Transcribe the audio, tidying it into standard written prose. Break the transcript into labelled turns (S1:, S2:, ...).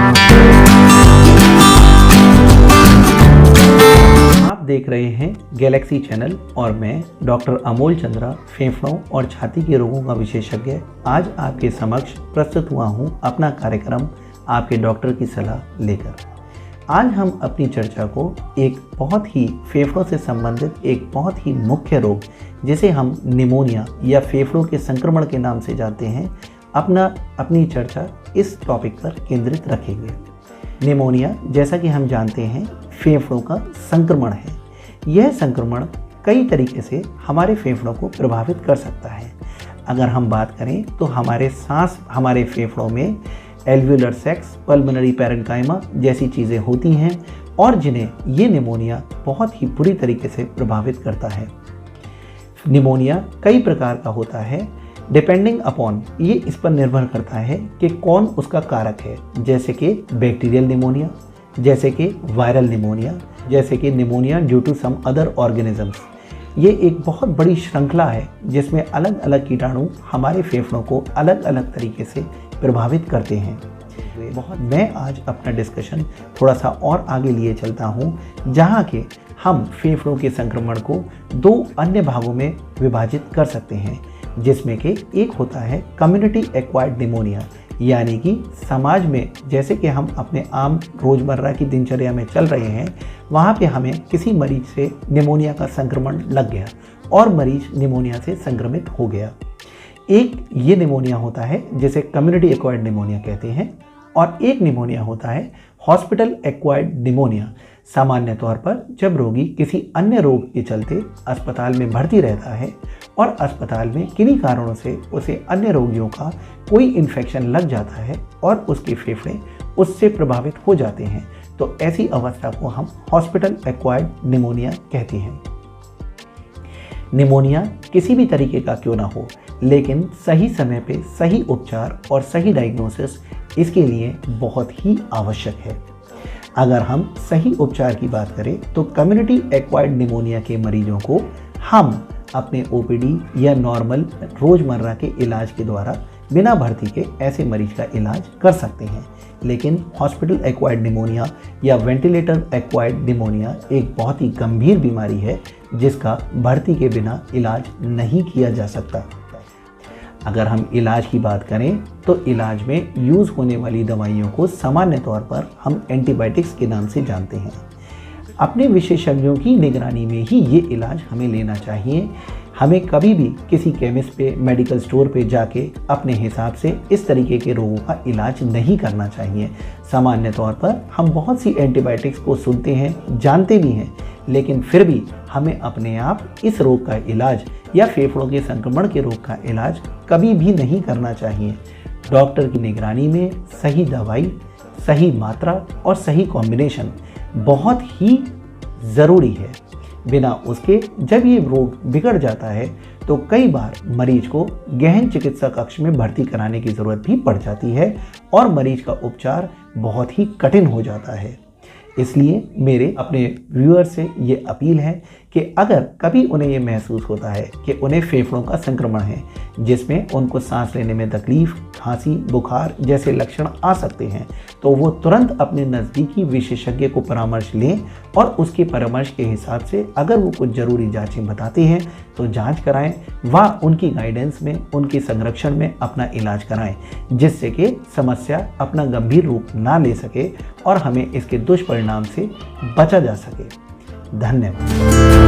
S1: आप देख रहे हैं गैलेक्सी चैनल और मैं डॉक्टर अमोल चंद्रा, फेफड़ों और छाती के रोगों का विशेषज्ञ आज आपके समक्ष प्रस्तुत हुआ हूं अपना कार्यक्रम आपके डॉक्टर की सलाह लेकर। आज हम अपनी चर्चा को एक बहुत ही फेफड़ों से संबंधित एक बहुत ही मुख्य रोग जिसे हम निमोनिया या फेफड़ों के संक्रमण के नाम से जानते हैं, अपनी चर्चा इस टॉपिक पर केंद्रित रखेंगे। निमोनिया, जैसा कि हम जानते हैं, फेफड़ों का संक्रमण है। यह संक्रमण कई तरीके से हमारे फेफड़ों को प्रभावित कर सकता है। अगर हम बात करें तो हमारे फेफड़ों में एल्वियोलर सैक्स, पल्मोनरी पैरेन्काइमा जैसी चीज़ें होती हैं और जिन्हें ये निमोनिया बहुत ही बुरी तरीके से प्रभावित करता है। निमोनिया कई प्रकार का होता है, डिपेंडिंग अपॉन, ये इस पर निर्भर करता है कि कौन उसका कारक है, जैसे कि बैक्टीरियल निमोनिया, जैसे कि वायरल निमोनिया, जैसे कि pneumonia due to some other organisms. ये एक बहुत बड़ी श्रृंखला है जिसमें अलग अलग कीटाणु हमारे फेफड़ों को अलग अलग तरीके से प्रभावित करते हैं। मैं आज अपना डिस्कशन थोड़ा सा और आगे लिए चलता हूँ, जहाँ के हम फेफड़ों के संक्रमण को दो अन्य भागों में विभाजित कर सकते हैं, जिसमें कि एक होता है कम्युनिटी एक्वायर्ड निमोनिया, यानी कि समाज में जैसे कि हम अपने आम रोज़मर्रा की दिनचर्या में चल रहे हैं, वहाँ पे हमें किसी मरीज से निमोनिया का संक्रमण लग गया और मरीज निमोनिया से संक्रमित हो गया। एक ये निमोनिया होता है जिसे कम्युनिटी एक्वायर्ड निमोनिया कहते हैं, और एक निमोनिया होता है हॉस्पिटल एक्वायर्ड निमोनिया। सामान्य तौर पर जब रोगी किसी अन्य रोग के चलते अस्पताल में भर्ती रहता है और अस्पताल में किन्हीं कारणों से उसे अन्य रोगियों का कोई इन्फेक्शन लग जाता है और उसके फेफड़े उससे प्रभावित हो जाते हैं, तो ऐसी अवस्था को हम हॉस्पिटल एक्वायर्ड निमोनिया कहते हैं। निमोनिया किसी भी तरीके का क्यों ना हो, लेकिन सही समय पे सही उपचार और सही डायग्नोसिस इसके लिए बहुत ही आवश्यक है। अगर हम सही उपचार की बात करें तो कम्युनिटी एक्वायर्ड निमोनिया के मरीजों को हम अपने ओपीडी या नॉर्मल रोज़मर्रा के इलाज के द्वारा बिना भर्ती के ऐसे मरीज का इलाज कर सकते हैं। लेकिन हॉस्पिटल एक्वायर्ड निमोनिया या वेंटिलेटर एक्वायर्ड निमोनिया एक बहुत ही गंभीर बीमारी है जिसका भर्ती के बिना इलाज नहीं किया जा सकता। अगर हम इलाज की बात करें तो इलाज में यूज़ होने वाली दवाइयों को सामान्य तौर पर हम एंटीबायोटिक्स के नाम से जानते हैं। अपने विशेषज्ञों की निगरानी में ही ये इलाज हमें लेना चाहिए। हमें कभी भी किसी केमिस्ट पे, मेडिकल स्टोर पे जाके अपने हिसाब से इस तरीके के रोगों का इलाज नहीं करना चाहिए। सामान्य तौर पर हम बहुत सी एंटीबायोटिक्स को सुनते हैं, जानते भी हैं, लेकिन फिर भी हमें अपने आप इस रोग का इलाज या फेफड़ों के संक्रमण के रोग का इलाज कभी भी नहीं करना चाहिए। डॉक्टर की निगरानी में सही दवाई, सही मात्रा और सही कॉम्बिनेशन बहुत ही ज़रूरी है। बिना उसके जब ये रोग बिगड़ जाता है तो कई बार मरीज को गहन चिकित्सा कक्ष में भर्ती कराने की ज़रूरत भी पड़ जाती है और मरीज का उपचार बहुत ही कठिन हो जाता है। इसलिए मेरे अपने व्यूअर से ये अपील है कि अगर कभी उन्हें ये महसूस होता है कि उन्हें फेफड़ों का संक्रमण है जिसमें उनको सांस लेने में तकलीफ, खांसी, बुखार जैसे लक्षण आ सकते हैं, तो वो तुरंत अपने नज़दीकी विशेषज्ञ को परामर्श लें और उसके परामर्श के हिसाब से अगर वो कुछ ज़रूरी जांचें बताते हैं तो जांच कराएं व उनकी गाइडेंस में, उनके संरक्षण में अपना इलाज कराएं, जिससे कि समस्या अपना गंभीर रूप ना ले सके और हमें इसके दुष्परिणाम से बचा जा सके। धन्यवाद।